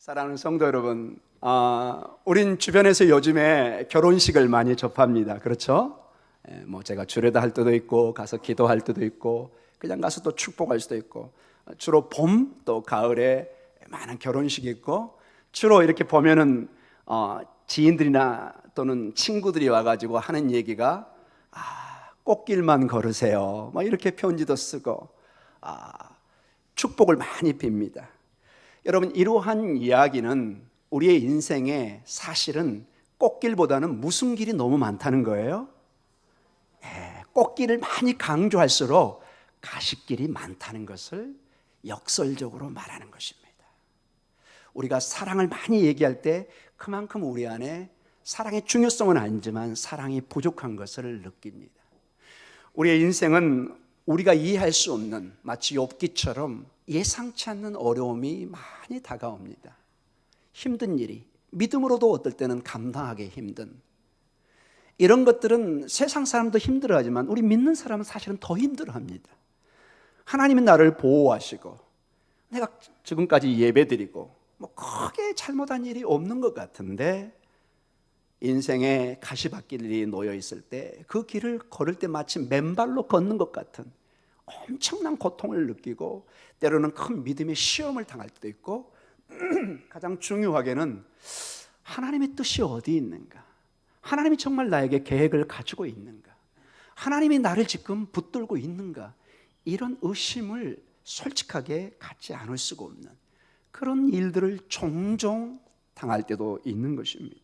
사랑하는 성도 여러분, 우린 주변에서 요즘에 결혼식을 많이 접합니다. 그렇죠? 제가 주례도 할 때도 있고, 가서 기도할 때도 있고, 그냥 가서 또 축복할 수도 있고, 주로 봄 또 가을에 많은 결혼식이 있고, 주로 이렇게 보면은 지인들이나 또는 친구들이 와가지고 하는 얘기가 꽃길만 걸으세요. 이렇게 편지도 쓰고 축복을 많이 빕니다. 여러분, 이러한 이야기는 우리의 인생에 사실은 꽃길보다는 무슨 길이 너무 많다는 거예요. 꽃길을 많이 강조할수록 가시길이 많다는 것을 역설적으로 말하는 것입니다. 우리가 사랑을 많이 얘기할 때 그만큼 우리 안에 사랑의 중요성은 아니지만 사랑이 부족한 것을 느낍니다. 우리의 인생은 우리가 이해할 수 없는, 마치 욥기처럼 예상치 않는 어려움이 많이 다가옵니다. 힘든 일이, 믿음으로도 어떨 때는 감당하기 힘든, 이런 것들은 세상 사람도 힘들어하지만 우리 믿는 사람은 사실은 더 힘들어합니다. 하나님은 나를 보호하시고 내가 지금까지 예배드리고 크게 잘못한 일이 없는 것 같은데, 인생에 가시밭길이 놓여 있을 때 그 길을 걸을 때 마치 맨발로 걷는 것 같은 엄청난 고통을 느끼고, 때로는 큰 믿음의 시험을 당할 때도 있고, 가장 중요하게는 하나님의 뜻이 어디 있는가, 하나님이 정말 나에게 계획을 가지고 있는가, 하나님이 나를 지금 붙들고 있는가, 이런 의심을 솔직하게 갖지 않을 수가 없는 그런 일들을 종종 당할 때도 있는 것입니다.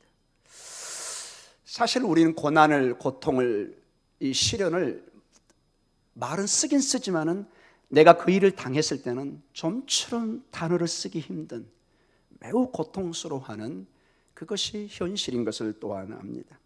사실 우리는 고난을, 고통을, 이 시련을 말은 쓰긴 쓰지만은 내가 그 일을 당했을 때는 좀처럼 단어를 쓰기 힘든, 매우 고통스러워하는 그것이 현실인 것을 또한 압니다.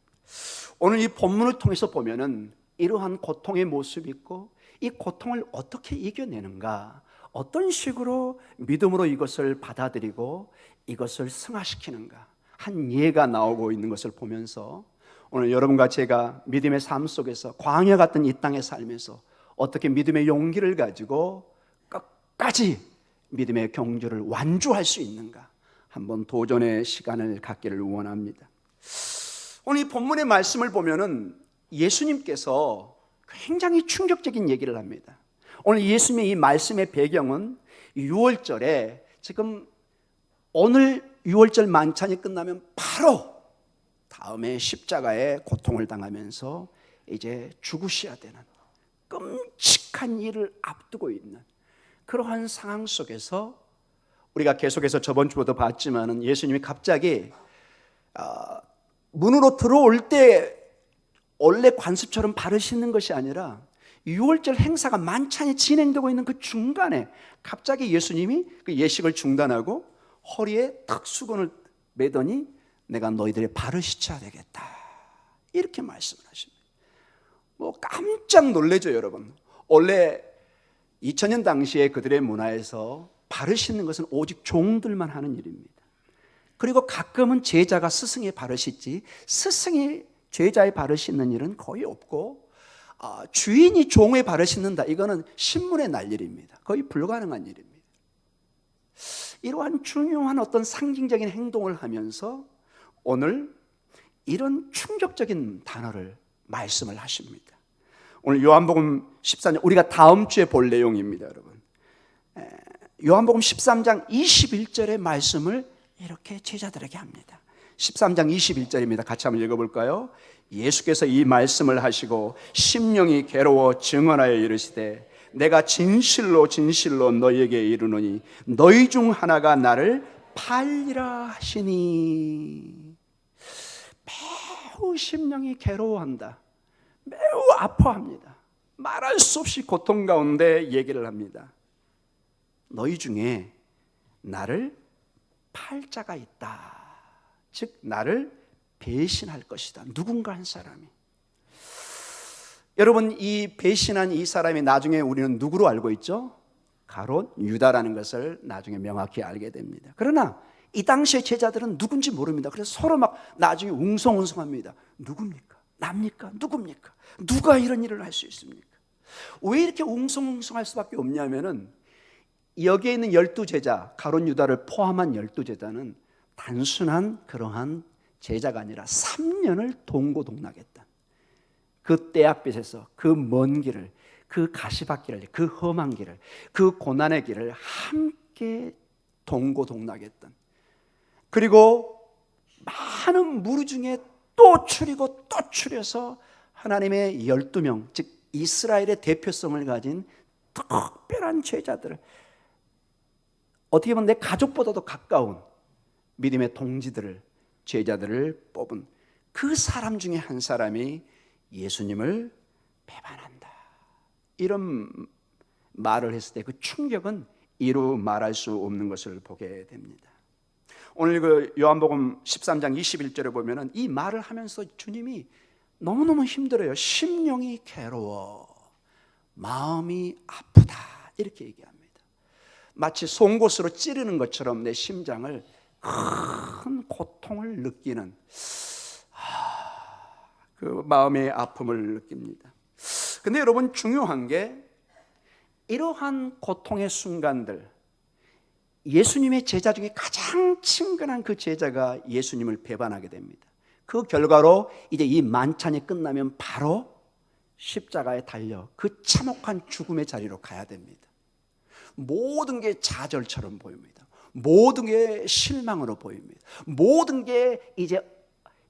오늘 이 본문을 통해서 보면은 이러한 고통의 모습이 있고, 이 고통을 어떻게 이겨내는가, 어떤 식으로 믿음으로 이것을 받아들이고 이것을 승화시키는가, 한 예가 나오고 있는 것을 보면서 오늘 여러분과 제가 믿음의 삶 속에서 광야 같은 이 땅에 살면서 어떻게 믿음의 용기를 가지고 끝까지 믿음의 경주를 완주할 수 있는가, 한번 도전의 시간을 갖기를 원합니다. 오늘 이 본문의 말씀을 보면은 예수님께서 굉장히 충격적인 얘기를 합니다. 오늘 예수님의 이 말씀의 배경은 6월절에, 지금 오늘 6월절 만찬이 끝나면 바로 다음에 십자가의 고통을 당하면서 이제 죽으셔야 되는 끔찍한 일을 앞두고 있는 그러한 상황 속에서, 우리가 계속해서 저번 주부터 봤지만은 예수님이 갑자기 문으로 들어올 때 원래 관습처럼 발을 씻는 것이 아니라 6월절 행사가 만찬이 진행되고 있는 그 중간에 갑자기 예수님이 그 예식을 중단하고 허리에 탁 수건을 매더니 내가 너희들의 발을 씻어야 되겠다, 이렇게 말씀을 하십니다. 깜짝 놀라죠, 여러분. 원래 2000년 당시에 그들의 문화에서 발을 씻는 것은 오직 종들만 하는 일입니다. 그리고 가끔은 제자가 스승의 발을 씻지, 스승이 제자의 발을 씻는 일은 거의 없고, 주인이 종의 발을 씻는다, 이거는 신문에 날 일입니다. 거의 불가능한 일입니다. 이러한 중요한 어떤 상징적인 행동을 하면서 오늘 이런 충격적인 단어를 말씀을 하십니다. 오늘 요한복음 14장, 우리가 다음 주에 볼 내용입니다, 여러분. 요한복음 13장 21절의 말씀을 이렇게 제자들에게 합니다. 13장 21절입니다. 같이 한번 읽어볼까요? 예수께서 이 말씀을 하시고 심령이 괴로워 증언하여 이르시되, 내가 진실로 진실로 너희에게 이르노니 너희 중 하나가 나를 팔리라 하시니. 매우 심령이 괴로워한다, 매우 아파합니다. 말할 수 없이 고통 가운데 얘기를 합니다. 너희 중에 나를 팔 자가 있다, 즉 나를 배신할 것이다, 누군가 한 사람이. 여러분, 이 배신한 이 사람이 나중에 우리는 누구로 알고 있죠? 가롯 유다라는 것을 나중에 명확히 알게 됩니다. 그러나 이 당시의 제자들은 누군지 모릅니다. 그래서 서로 막 나중에 웅성웅성합니다. 누굽니까? 납니까? 누굽니까? 누가 이런 일을 할 수 있습니까? 왜 이렇게 웅성웅성할 수밖에 없냐면은 여기에 있는 12제자, 가룟 유다를 포함한 12제자는 단순한 그러한 제자가 아니라 3년을 동고동락했다. 그 때앗빛에서 그 먼 길을, 그 가시밭길을, 그 험한 길을, 그 고난의 길을 함께 동고동락했던, 그리고 많은 무리 중에 또 추리고 또 추려서 하나님의 12명, 즉 이스라엘의 대표성을 가진 특별한 제자들을, 어떻게 보면 내 가족보다도 가까운 믿음의 동지들을, 제자들을 뽑은 그 사람 중에 한 사람이 예수님을 배반한다, 이런 말을 했을 때 그 충격은 이루 말할 수 없는 것을 보게 됩니다. 오늘 그 요한복음 13장 21절에 보면은 이 말을 하면서 주님이 너무너무 힘들어요. 심령이 괴로워, 마음이 아프다, 이렇게 얘기합니다. 마치 송곳으로 찌르는 것처럼 내 심장을 큰 고통을 느끼는 그 마음의 아픔을 느낍니다. 근데 여러분, 중요한 게 이러한 고통의 순간들, 예수님의 제자 중에 가장 친근한 그 제자가 예수님을 배반하게 됩니다. 그 결과로 이제 이 만찬이 끝나면 바로 십자가에 달려 그 참혹한 죽음의 자리로 가야 됩니다. 모든 게 좌절처럼 보입니다. 모든 게 실망으로 보입니다. 모든 게 이제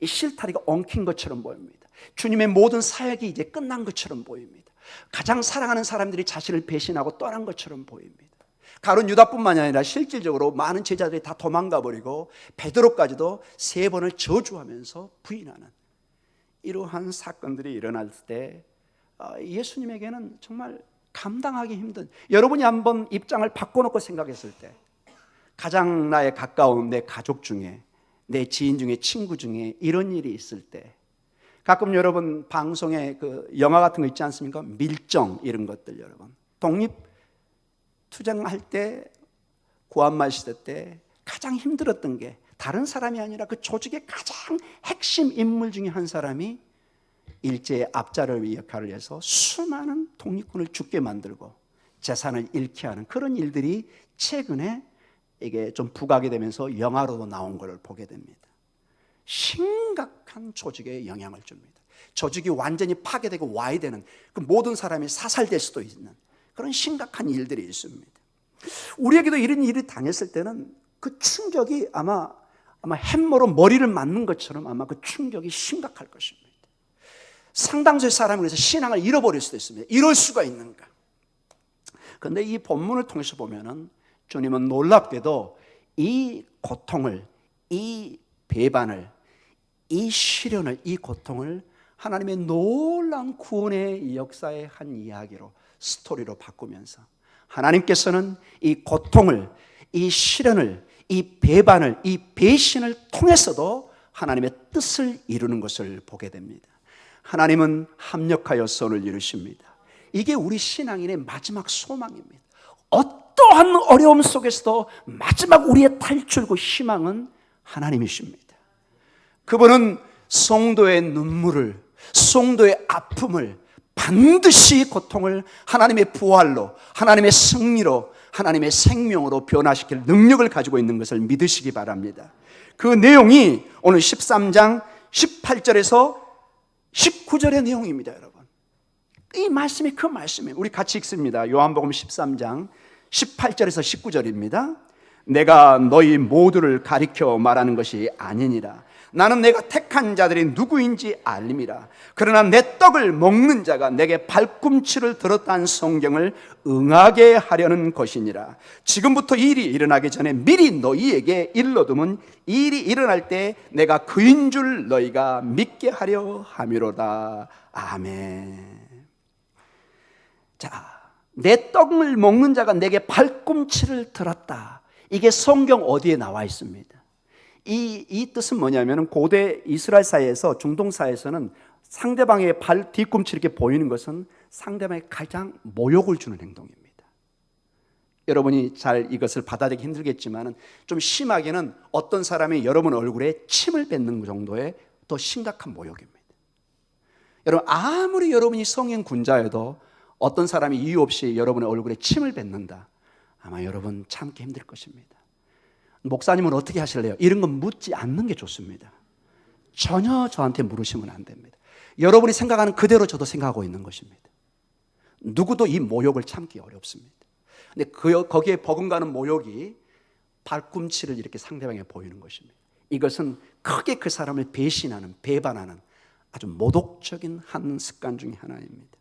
실타리가 엉킨 것처럼 보입니다. 주님의 모든 사역이 이제 끝난 것처럼 보입니다. 가장 사랑하는 사람들이 자신을 배신하고 떠난 것처럼 보입니다. 가룟 유다뿐만이 아니라 실질적으로 많은 제자들이 다 도망가 버리고 베드로까지도 3번을 저주하면서 부인하는 이러한 사건들이 일어날 때 예수님에게는 정말 감당하기 힘든, 여러분이 한번 입장을 바꿔놓고 생각했을 때 가장 나에 가까운 내 가족 중에, 내 지인 중에, 친구 중에 이런 일이 있을 때, 가끔 여러분 방송에 그 영화 같은 거 있지 않습니까? 밀정, 이런 것들, 여러분 독립 투쟁할 때, 구한말 시대 때 가장 힘들었던 게 다른 사람이 아니라 그 조직의 가장 핵심 인물 중에 한 사람이 일제의 압자를 역할을 해서 수많은 독립군을 죽게 만들고 재산을 잃게 하는 그런 일들이 최근에 이게 좀 부각이 되면서 영화로도 나온 걸 보게 됩니다. 심각한 조직에 영향을 줍니다. 조직이 완전히 파괴되고 와해되는, 그 모든 사람이 사살될 수도 있는 그런 심각한 일들이 있습니다. 우리에게도 이런 일이 당했을 때는 그 충격이 아마 햄머로 머리를 맞는 것처럼 아마 그 충격이 심각할 것입니다. 상당수의 사람이 그래서 신앙을 잃어버릴 수도 있습니다. 이럴 수가 있는가? 그런데 이 본문을 통해서 보면은 주님은 놀랍게도 이 고통을, 이 배반을, 이 시련을, 이 고통을 하나님의 놀라운 구원의 역사의 한 이야기로, 스토리로 바꾸면서 하나님께서는 이 고통을, 이 시련을, 이 배반을, 이 배신을 통해서도 하나님의 뜻을 이루는 것을 보게 됩니다. 하나님은 합력하여 선을 이루십니다. 이게 우리 신앙인의 마지막 소망입니다. 어떠한 어려움 속에서도 마지막 우리의 탈출구, 희망은 하나님이십니다. 그분은 성도의 눈물을, 성도의 아픔을, 반드시 고통을 하나님의 부활로, 하나님의 승리로, 하나님의 생명으로 변화시킬 능력을 가지고 있는 것을 믿으시기 바랍니다. 그 내용이 오늘 13장 18절에서 19절의 내용입니다, 여러분. 이 말씀이 그 말씀이에요. 우리 같이 읽습니다. 요한복음 13장 18절에서 19절입니다. 내가 너희 모두를 가리켜 말하는 것이 아니니라. 나는 내가 택한 자들이 누구인지 알림이라. 그러나 내 떡을 먹는 자가 내게 발꿈치를 들었다는 성경을 응하게 하려는 것이니라. 지금부터 일이 일어나기 전에 미리 너희에게 일러두면 일이 일어날 때 내가 그인 줄 너희가 믿게 하려 함이로다. 아멘. 자, 내 떡을 먹는 자가 내게 발꿈치를 들었다. 이게 성경 어디에 나와 있습니다. 이 뜻은 뭐냐면 고대 이스라엘 사회에서, 중동 사회에서는 상대방의 뒤꿈치 이렇게 보이는 것은 상대방에 가장 모욕을 주는 행동입니다. 여러분이 잘 이것을 받아들이기 힘들겠지만 좀 심하게는 어떤 사람이 여러분 얼굴에 침을 뱉는 정도의 더 심각한 모욕입니다. 여러분, 아무리 여러분이 성인 군자여도 어떤 사람이 이유 없이 여러분의 얼굴에 침을 뱉는다, 아마 여러분 참기 힘들 것입니다. 목사님은 어떻게 하실래요? 이런 건 묻지 않는 게 좋습니다. 전혀 저한테 물으시면 안 됩니다. 여러분이 생각하는 그대로 저도 생각하고 있는 것입니다. 누구도 이 모욕을 참기 어렵습니다. 근데 거기에 버금가는 모욕이 발꿈치를 이렇게 상대방에 보이는 것입니다. 이것은 크게 그 사람을 배신하는, 배반하는 아주 모독적인 한 습관 중에 하나입니다.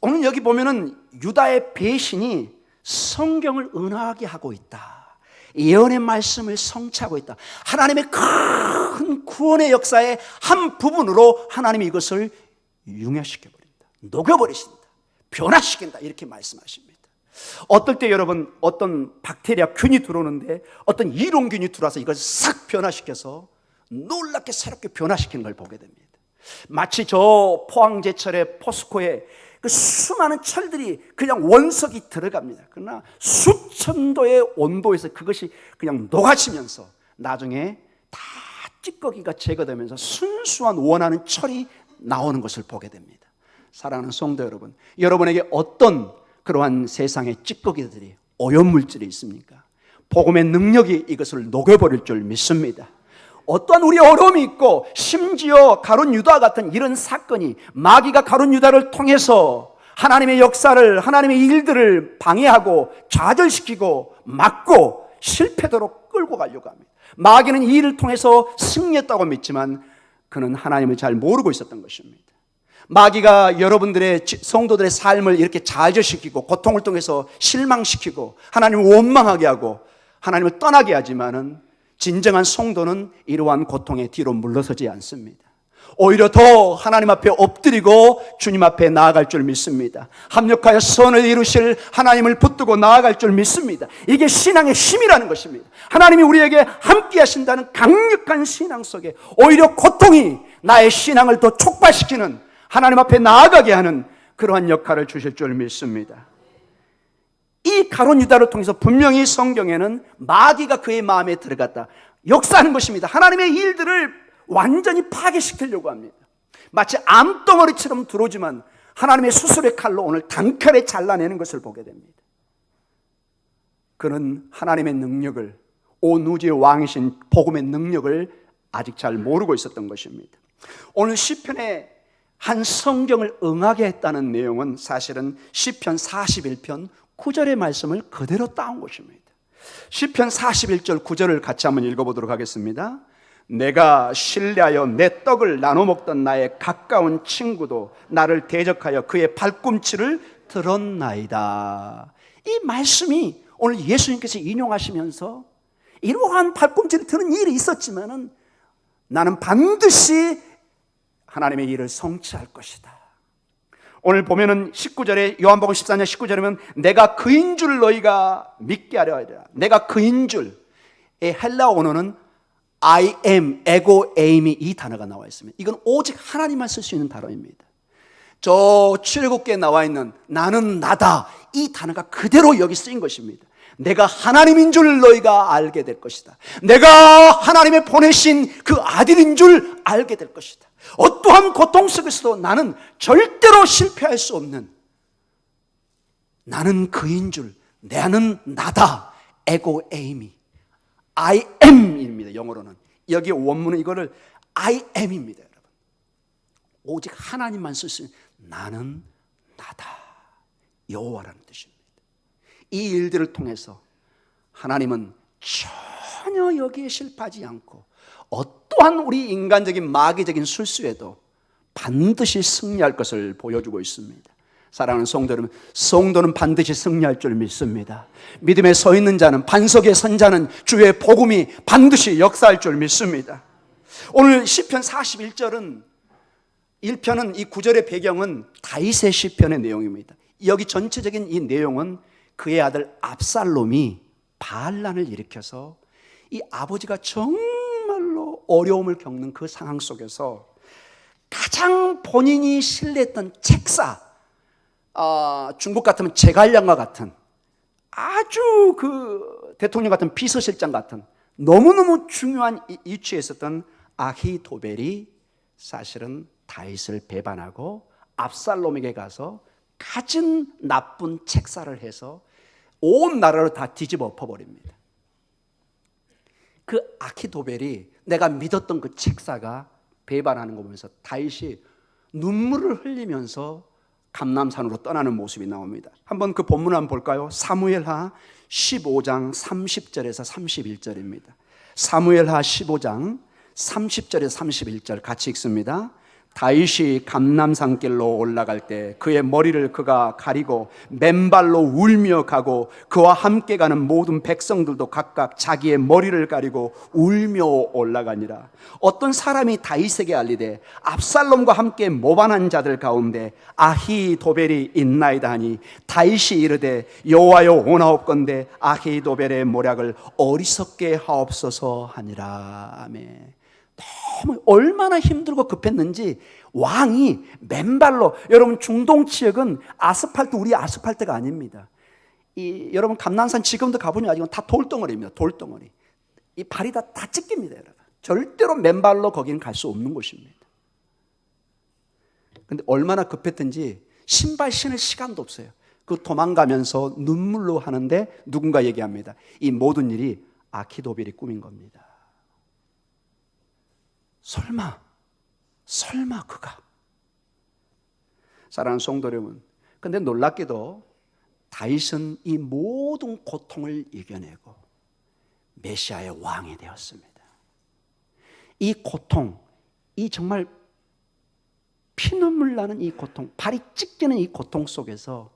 오늘 여기 보면은 유다의 배신이 성경을 은하하게 하고 있다. 예언의 말씀을 성취하고 있다. 하나님의 큰 구원의 역사의 한 부분으로 하나님이 이것을 융화시켜버린다. 녹여버리신다. 변화시킨다. 이렇게 말씀하십니다. 어떨 때 여러분 어떤 박테리아 균이 들어오는데 어떤 이론균이 들어와서 이걸 싹 변화시켜서 놀랍게 새롭게 변화시키는 걸 보게 됩니다. 마치 저 포항제철의 포스코에 그 수많은 철들이 그냥 원석이 들어갑니다. 그러나 수천 도의 온도에서 그것이 그냥 녹아지면서 나중에 다 찌꺼기가 제거되면서 순수한 원하는 철이 나오는 것을 보게 됩니다. 사랑하는 성도 여러분, 여러분에게 어떤 그러한 세상의 찌꺼기들이 오염물질이 있습니까? 복음의 능력이 이것을 녹여버릴 줄 믿습니다. 어떠한 우리 어려움이 있고 심지어 가룟 유다 같은 이런 사건이 마귀가 가룟 유다를 통해서 하나님의 역사를, 하나님의 일들을 방해하고 좌절시키고 막고 실패도로 끌고 가려고 합니다. 마귀는 이 일을 통해서 승리했다고 믿지만 그는 하나님을 잘 모르고 있었던 것입니다. 마귀가 여러분들의 성도들의 삶을 이렇게 좌절시키고 고통을 통해서 실망시키고 하나님을 원망하게 하고 하나님을 떠나게 하지만은 진정한 성도는 이러한 고통에 뒤로 물러서지 않습니다. 오히려 더 하나님 앞에 엎드리고 주님 앞에 나아갈 줄 믿습니다. 합력하여 선을 이루실 하나님을 붙들고 나아갈 줄 믿습니다. 이게 신앙의 힘이라는 것입니다. 하나님이 우리에게 함께 하신다는 강력한 신앙 속에 오히려 고통이 나의 신앙을 더 촉발시키는, 하나님 앞에 나아가게 하는 그러한 역할을 주실 줄 믿습니다. 이 가룟 유다를 통해서 분명히 성경에는 마귀가 그의 마음에 들어갔다, 역사하는 것입니다. 하나님의 일들을 완전히 파괴시키려고 합니다. 마치 암덩어리처럼 들어오지만 하나님의 수술의 칼로 오늘 단칼에 잘라내는 것을 보게 됩니다. 그는 하나님의 능력을, 온 우주의 왕이신 복음의 능력을 아직 잘 모르고 있었던 것입니다. 오늘 시편의 한 성경을 응하게 했다는 내용은 사실은 시편 41편 9절의 말씀을 그대로 따온 것입니다. 시편 41절 9절을 같이 한번 읽어보도록 하겠습니다. 내가 신뢰하여 내 떡을 나눠 먹던 나의 가까운 친구도 나를 대적하여 그의 발꿈치를 들었나이다. 이 말씀이 오늘 예수님께서 인용하시면서 이러한 발꿈치를 드는 일이 있었지만은 나는 반드시 하나님의 일을 성취할 것이다. 오늘 보면은 19절에, 요한복음 14장 19절이면 내가 그인 줄 너희가 믿게 하려 하리라. 내가 그인 줄의 헬라 언어는 I am, 에고, 에임이 이 단어가 나와 있습니다. 이건 오직 하나님만 쓸 수 있는 단어입니다. 저 출애굽기에 나와 있는 나는 나다, 이 단어가 그대로 여기 쓰인 것입니다. 내가 하나님인 줄 너희가 알게 될 것이다. 내가 하나님의 보내신 그 아들인 줄 알게 될 것이다. 어떠한 고통 속에서도 나는 절대로 실패할 수 없는, 나는 그인 줄, 나는 나다, 에고 에이미, I am입니다. 영어로는 여기 원문은 이거를 I am입니다. 여러분, 오직 하나님만 쓸 수 있는 나는 나다, 여호와라는 뜻입니다. 이 일들을 통해서 하나님은 전혀 여기에 실패하지 않고 어떠한 우리 인간적인 마귀적인 술수에도 반드시 승리할 것을 보여주고 있습니다. 사랑하는 성도 여러분, 성도는 반드시 승리할 줄 믿습니다. 믿음에 서 있는 자는, 반석에 선 자는 주의 복음이 반드시 역사할 줄 믿습니다. 오늘 시편 41절은 1편은 이 9절의 배경은 다윗의 시편의 내용입니다. 여기 전체적인 이 내용은 그의 아들 압살롬이 반란을 일으켜서 이 아버지가 정말로 어려움을 겪는 그 상황 속에서 가장 본인이 신뢰했던 책사, 중국 같으면 제갈량과 같은 아주 그 대통령 같은 비서실장 같은 너무너무 중요한 위치에 있었던 아히도벨이 사실은 다윗을 배반하고 압살롬에게 가서 가진 나쁜 책사를 해서 온 나라를 다 뒤집어 엎어버립니다. 그 아키도벨이 내가 믿었던 그 책사가 배반하는 거 보면서 다윗이 눈물을 흘리면서 감람산으로 떠나는 모습이 나옵니다. 한번 그 본문을 한번 볼까요? 사무엘하 15장 30절에서 31절입니다. 사무엘하 15장 30절에서 31절 같이 읽습니다. 다윗이 감람산길로 올라갈 때 그의 머리를 그가 가리고 맨발로 울며 가고 그와 함께 가는 모든 백성들도 각각 자기의 머리를 가리고 울며 올라가니라. 어떤 사람이 다윗에게 알리되 압살롬과 함께 모반한 자들 가운데 아히도벨이 있나이다 하니 다윗이 이르되 여호와여 원하옵건대 아히도벨의 모략을 어리석게 하옵소서 하니라. 아멘. 너무 얼마나 힘들고 급했는지 왕이 맨발로, 여러분 중동 지역은 아스팔트, 우리 아스팔트가 아닙니다. 여러분 감람산 지금도 가보면 아직은 다 돌덩어리입니다. 돌덩어리. 이 발이 다 찢깁니다, 여러분. 절대로 맨발로 거기는 갈 수 없는 곳입니다. 근데 얼마나 급했든지 신발 신을 시간도 없어요. 그 도망가면서 눈물로 하는데 누군가 얘기합니다. 이 모든 일이 아키도벨이 꾸민 겁니다. 설마 그가. 사랑하는 성도 여러분, 근데 놀랍게도 다윗은 이 모든 고통을 이겨내고 메시아의 왕이 되었습니다. 이 고통, 이 정말 피눈물 나는 이 고통, 발이 찢기는 이 고통 속에서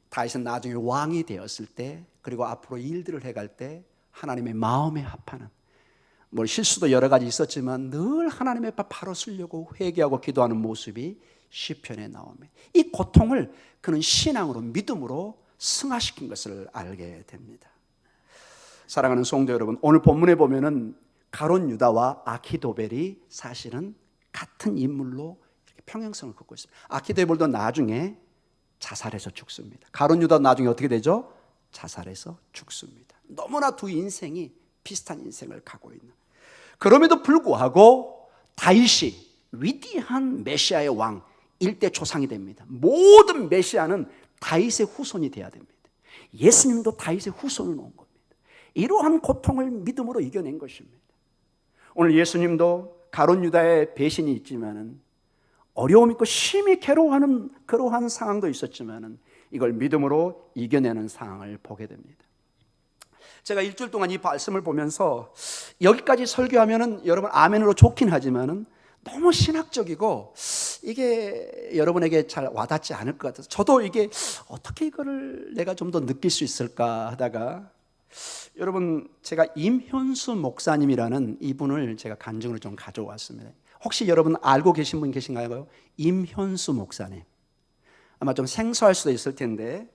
다윗은 나중에 왕이 되었을 때, 그리고 앞으로 일들을 해갈 때 하나님의 마음에 합하는, 뭐 실수도 여러 가지 있었지만 늘 하나님의 발 바로 쓰려고 회개하고 기도하는 모습이 시편에 나옵니다. 이 고통을 그는 신앙으로, 믿음으로 승화시킨 것을 알게 됩니다. 사랑하는 성도 여러분, 오늘 본문에 보면은 가론 유다와 아키도벨이 사실은 같은 인물로 이렇게 평행성을 긋고 있습니다. 아키도벨도 나중에 자살해서 죽습니다. 가론 유다도 나중에 어떻게 되죠? 자살해서 죽습니다. 너무나 두 인생이 비슷한 인생을 가고 있는. 그럼에도 불구하고 다윗이 위대한 메시아의 왕, 일대 조상이 됩니다. 모든 메시아는 다윗의 후손이 되어야 됩니다. 예수님도 다윗의 후손을 놓은 겁니다. 이러한 고통을 믿음으로 이겨낸 것입니다. 오늘 예수님도 가룟 유다의 배신이 있지만은, 어려움 있고 심히 괴로워하는 그러한 상황도 있었지만은 이걸 믿음으로 이겨내는 상황을 보게 됩니다. 제가 일주일 동안 이 말씀을 보면서 여기까지 설교하면은 여러분 아멘으로 좋긴 하지만은 너무 신학적이고 이게 여러분에게 잘 와닿지 않을 것 같아서, 저도 이게 어떻게 이거를 내가 좀 더 느낄 수 있을까 하다가, 여러분 제가 임현수 목사님이라는 이분을 제가 간증으로 좀 가져왔습니다. 혹시 여러분 알고 계신 분 계신가요? 임현수 목사님. 아마 좀 생소할 수도 있을 텐데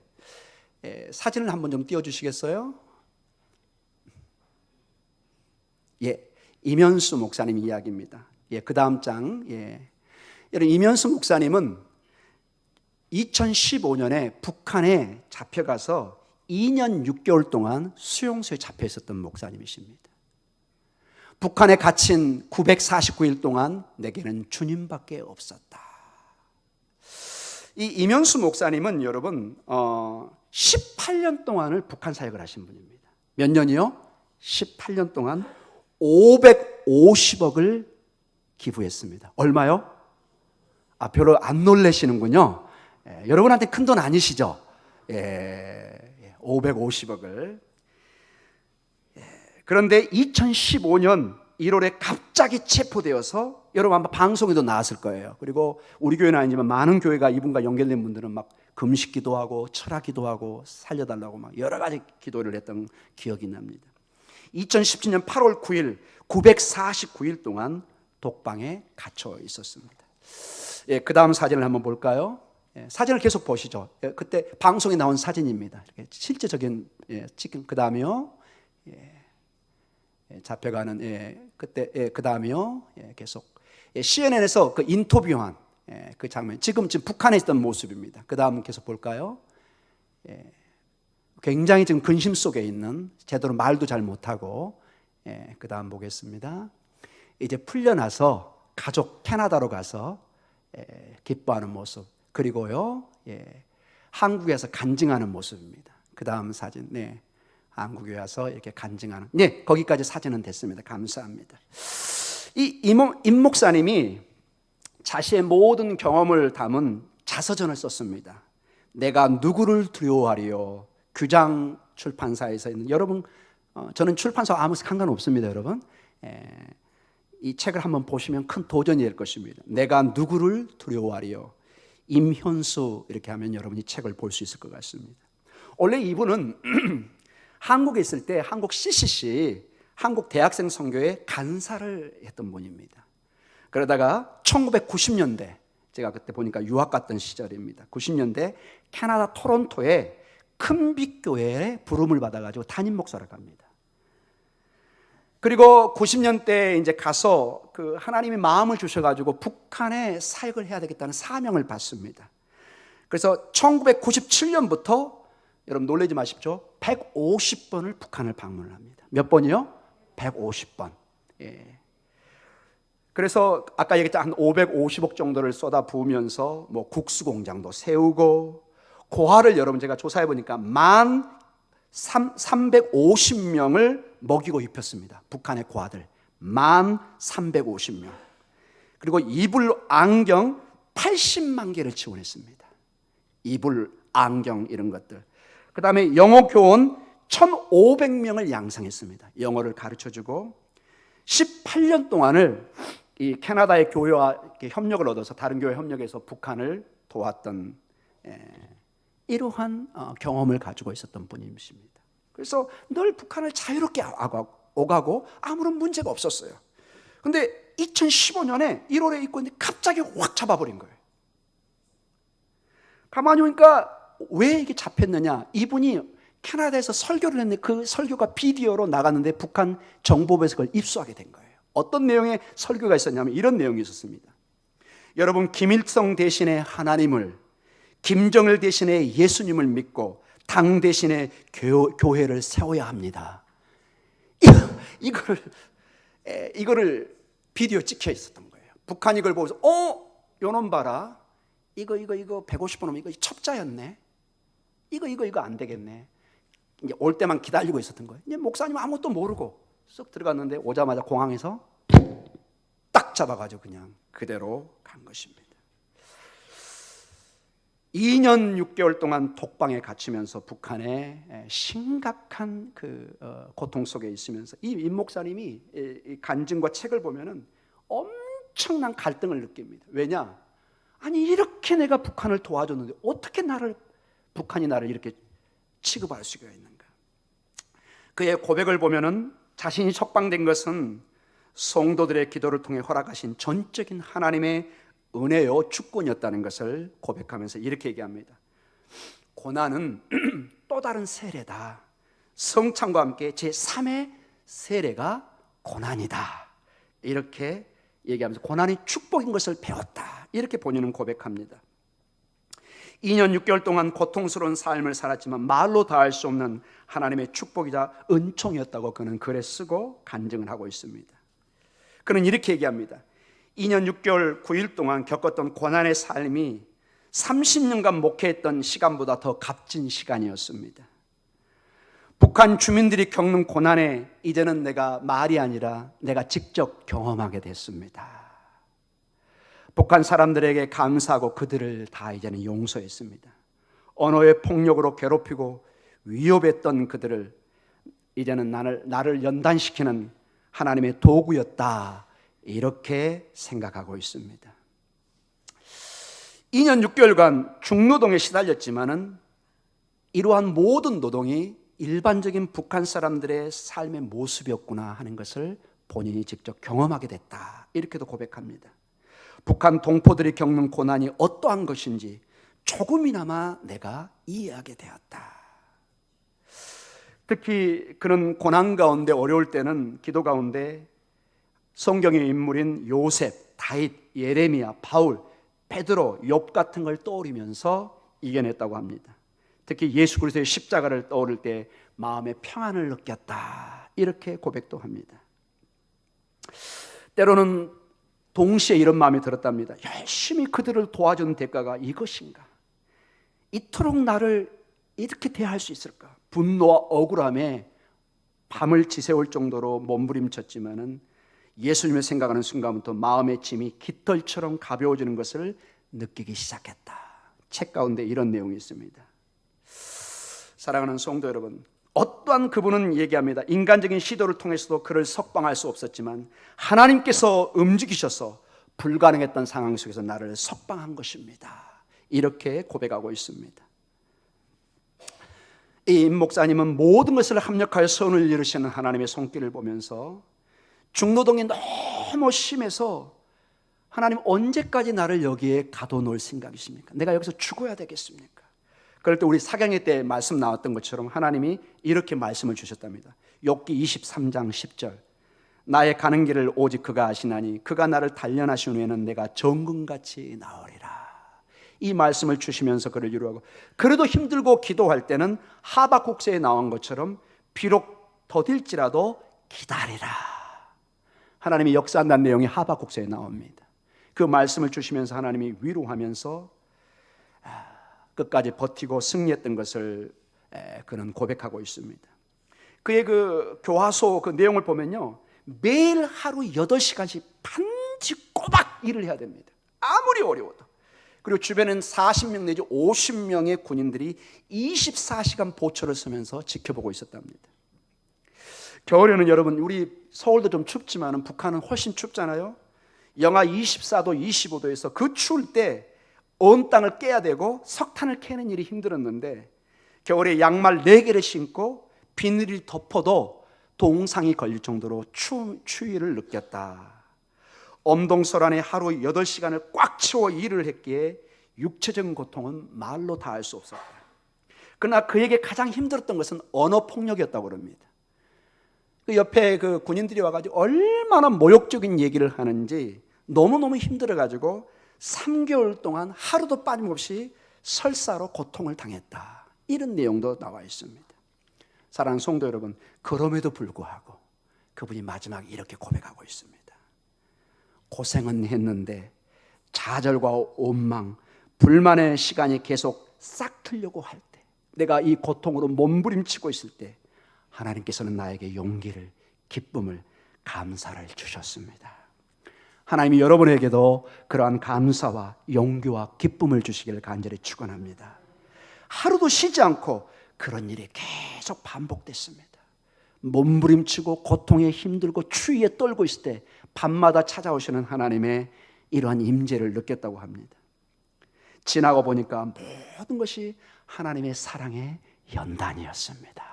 사진을 한번 좀 띄워주시겠어요? 예, 임현수 목사님 이야기입니다. 예, 그 다음 장. 예, 여러분 임현수 목사님은 2015년에 북한에 잡혀가서 2년 6개월 동안 수용소에 잡혀 있었던 목사님이십니다. 북한에 갇힌 949일 동안 내게는 주님밖에 없었다. 이 임현수 목사님은 여러분 18년 동안을 북한 사역을 하신 분입니다. 몇 년이요? 18년 동안 550억을 기부했습니다. 얼마요? 별로 안 놀라시는군요. 여러분한테 큰 돈 아니시죠? 550억을. 그런데 2015년 1월에 갑자기 체포되어서, 여러분 아마 방송에도 나왔을 거예요. 그리고 우리 교회는 아니지만 많은 교회가 이분과 연결된 분들은 막 금식 기도하고 철학 기도하고 살려달라고 막 여러 가지 기도를 했던 기억이 납니다. 2017년 8월 9일 949일 동안 독방에 갇혀 있었습니다. 예, 그 다음 사진을 한번 볼까요? 예, 사진을 계속 보시죠. 예, 그때 방송에 나온 사진입니다. 실제적인 찍힌. 그 다음에요. 잡혀가는 그때 그 다음에요. 계속 CNN에서 그 인터뷰한 그 장면. 지금 북한에 있던 모습입니다. 그 다음 계속 볼까요? 굉장히 지금 근심 속에 있는, 제대로 말도 잘 못하고. 그 다음 보겠습니다. 이제 풀려나서 가족 캐나다로 가서 기뻐하는 모습. 그리고요, 한국에서 간증하는 모습입니다. 그 다음 사진, 네, 한국에 와서 이렇게 간증하는, 네, 거기까지 사진은 됐습니다. 감사합니다. 임 목사님이 자신의 모든 경험을 담은 자서전을 썼습니다. 내가 누구를 두려워하리요. 규장 출판사에서 있는, 여러분, 저는 출판사 아무 상관없습니다, 여러분. 이 책을 한번 보시면 큰 도전이 될 것입니다. 내가 누구를 두려워하리요. 임현수 이렇게 하면 여러분이 책을 볼 수 있을 것 같습니다. 원래 이분은 한국에 있을 때 한국 CCC, 한국 대학생 선교회 간사를 했던 분입니다. 그러다가 1990년대, 제가 그때 보니까 유학 갔던 시절입니다. 90년대 캐나다 토론토에 큰빛교회에 부름을 받아가지고 담임 목사를 갑니다. 그리고 90년대에 이제 가서 그 하나님이 마음을 주셔가지고 북한에 사역을 해야 되겠다는 사명을 받습니다. 그래서 1997년부터 여러분 놀라지 마십시오. 150번을 북한을 방문을 합니다. 몇 번이요? 150번. 예. 그래서 아까 얘기했던 한 550억 정도를 쏟아 부으면서 뭐 국수 공장도 세우고, 고아를 여러분 제가 조사해 보니까 350명을 먹이고 입혔습니다. 북한의 고아들 350명. 그리고 이불 안경 80만 개를 지원했습니다. 이불 안경 이런 것들. 그 다음에 영어 교원 1,500명을 양성했습니다. 영어를 가르쳐주고 18년 동안을 이 캐나다의 교회와 협력을 얻어서 다른 교회 협력해서 북한을 도왔던 이러한 경험을 가지고 있었던 분이십니다. 그래서 늘 북한을 자유롭게 오가고 아무런 문제가 없었어요. 근데 2015년에 1월에 있고 있는데 갑자기 확 잡아버린 거예요. 가만히 보니까 왜 이게 잡혔느냐, 이분이 캐나다에서 설교를 했는데 그 설교가 비디오로 나갔는데 북한 정보부에서 그걸 입수하게 된 거예요. 어떤 내용의 설교가 있었냐면 이런 내용이 있었습니다. 여러분, 김일성 대신에 하나님을, 김정일 대신에 예수님을 믿고 당 대신에 교회를 세워야 합니다. 이거를 비디오 찍혀 있었던 거예요. 북한이 이걸 보고서 요놈 봐라, 이거 150번 오면 이거 첩자였네, 이거 안 되겠네. 이제 올 때만 기다리고 있었던 거예요. 이제 목사님 아무것도 모르고 쓱 들어갔는데 오자마자 공항에서 딱 잡아가지고 그냥 그대로 간 것입니다. 2년 6개월 동안 독방에 갇히면서 북한의 심각한 고통 속에 있으면서 이 임 목사님이 간증과 책을 보면은 엄청난 갈등을 느낍니다. 왜냐? 아니, 이렇게 내가 북한을 도와줬는데 어떻게 북한이 나를 이렇게 취급할 수가 있는가? 그의 고백을 보면은 자신이 석방된 것은 성도들의 기도를 통해 허락하신 전적인 하나님의 은혜요 주권이었다는 것을 고백하면서 이렇게 얘기합니다. 고난은 또 다른 세례다. 성찬과 함께 제3의 세례가 고난이다. 이렇게 얘기하면서 고난이 축복인 것을 배웠다. 이렇게 본인은 고백합니다. 2년 6개월 동안 고통스러운 삶을 살았지만 말로 다할 수 없는 하나님의 축복이자 은총이었다고 그는 글에 쓰고 간증을 하고 있습니다. 그는 이렇게 얘기합니다. 2년 6개월 9일 동안 겪었던 고난의 삶이 30년간 목회했던 시간보다 더 값진 시간이었습니다. 북한 주민들이 겪는 고난에 이제는 내가 말이 아니라 내가 직접 경험하게 됐습니다. 북한 사람들에게 감사하고 그들을 다 이제는 용서했습니다. 언어의 폭력으로 괴롭히고 위협했던 그들을 이제는 나를 연단시키는 하나님의 도구였다. 이렇게 생각하고 있습니다. 2년 6개월간 중노동에 시달렸지만은 이러한 모든 노동이 일반적인 북한 사람들의 삶의 모습이었구나 하는 것을 본인이 직접 경험하게 됐다. 이렇게도 고백합니다. 북한 동포들이 겪는 고난이 어떠한 것인지 조금이나마 내가 이해하게 되었다. 특히 그런 고난 가운데 어려울 때는 기도 가운데 성경의 인물인 요셉, 다윗, 예레미야, 바울, 베드로, 욥 같은 걸 떠올리면서 이겨냈다고 합니다. 특히 예수 그리스도의 십자가를 떠오를 때 마음의 평안을 느꼈다. 이렇게 고백도 합니다. 때로는 동시에 이런 마음이 들었답니다. 열심히 그들을 도와준 대가가 이것인가? 이토록 나를 이렇게 대할 수 있을까? 분노와 억울함에 밤을 지새울 정도로 몸부림쳤지만은 예수님을 생각하는 순간부터 마음의 짐이 깃털처럼 가벼워지는 것을 느끼기 시작했다. 책 가운데 이런 내용이 있습니다. 사랑하는 성도 여러분, 어떠한 그분은 얘기합니다. 인간적인 시도를 통해서도 그를 석방할 수 없었지만 하나님께서 움직이셔서 불가능했던 상황 속에서 나를 석방한 것입니다. 이렇게 고백하고 있습니다. 이 임 목사님은 모든 것을 합력하여 선을 이루시는 하나님의 손길을 보면서 중노동이 너무 심해서 하나님 언제까지 나를 여기에 가둬놓을 생각이십니까? 내가 여기서 죽어야 되겠습니까? 그럴 때 우리 사경회 때 말씀 나왔던 것처럼 하나님이 이렇게 말씀을 주셨답니다. 욥기 23장 10절, 나의 가는 길을 오직 그가 아시나니 그가 나를 단련하신 후에는 내가 정금같이 나으리라. 이 말씀을 주시면서 그를 위로하고, 그래도 힘들고 기도할 때는 하박국서에 나온 것처럼 비록 더딜지라도 기다리라. 하나님이 역사한다는 내용이 하박국서에 나옵니다. 그 말씀을 주시면서 하나님이 위로하면서 끝까지 버티고 승리했던 것을 그는 고백하고 있습니다. 그의 그 교화소 그 내용을 보면요, 매일 하루 8시간씩 반드시 꼬박 일을 해야 됩니다. 아무리 어려워도. 그리고 주변에는 40명 내지 50명의 군인들이 24시간 보초를 서면서 지켜보고 있었답니다. 겨울에는 여러분, 우리 서울도 좀 춥지만 북한은 훨씬 춥잖아요. 영하 24도, 25도에서 그 추울 때 언 땅을 깨야 되고 석탄을 캐는 일이 힘들었는데 겨울에 양말 4개를 신고 비닐을 덮어도 동상이 걸릴 정도로 추위를 느꼈다. 엄동설 안에 하루 8시간을 꽉 채워 일을 했기에 육체적인 고통은 말로 다 할 수 없었다. 그러나 그에게 가장 힘들었던 것은 언어 폭력이었다고 합니다. 그 옆에 그 군인들이 와가지고 얼마나 모욕적인 얘기를 하는지 너무너무 힘들어가지고 3개월 동안 하루도 빠짐없이 설사로 고통을 당했다. 이런 내용도 나와 있습니다. 사랑하는 성도 여러분, 그럼에도 불구하고 그분이 마지막에 이렇게 고백하고 있습니다. 고생은 했는데 좌절과 원망, 불만의 시간이 계속 싹 틀려고 할 때, 내가 이 고통으로 몸부림치고 있을 때 하나님께서는 나에게 용기를, 기쁨을, 감사를 주셨습니다. 하나님이 여러분에게도 그러한 감사와 용기와 기쁨을 주시기를 간절히 축원합니다. 하루도 쉬지 않고 그런 일이 계속 반복됐습니다. 몸부림치고 고통에 힘들고 추위에 떨고 있을 때 밤마다 찾아오시는 하나님의 이러한 임재를 느꼈다고 합니다. 지나고 보니까 모든 것이 하나님의 사랑의 연단이었습니다.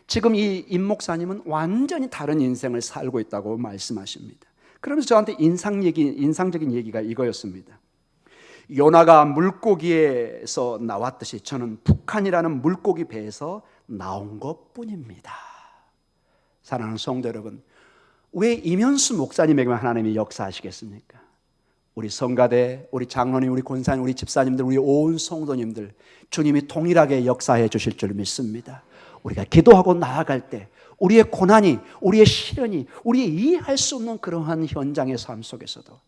지금 이 임 목사님은 완전히 다른 인생을 살고 있다고 말씀하십니다. 그러면서 저한테 인상적인 얘기가 이거였습니다. 요나가 물고기에서 나왔듯이 저는 북한이라는 물고기 배에서 나온 것뿐입니다. 사랑하는 성도 여러분, 왜 이면수 목사님에게만 하나님이 역사하시겠습니까? 우리 성가대, 우리 장로님, 우리 권사님, 우리 집사님들, 우리 온 성도님들, 주님이 동일하게 역사해 주실 줄 믿습니다. 우리가 기도하고 나아갈 때 우리의 고난이, 우리의 시련이, 우리의 이해할 수 없는 그러한 현장의 삶 속에서도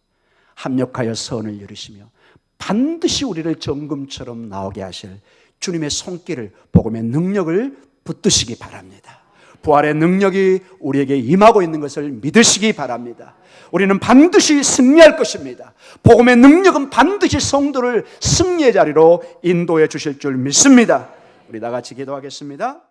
합력하여 선을 이루시며 반드시 우리를 정금처럼 나오게 하실 주님의 손길을, 복음의 능력을 붙드시기 바랍니다. 부활의 능력이 우리에게 임하고 있는 것을 믿으시기 바랍니다. 우리는 반드시 승리할 것입니다. 복음의 능력은 반드시 성도를 승리의 자리로 인도해 주실 줄 믿습니다. 우리 다 같이 기도하겠습니다.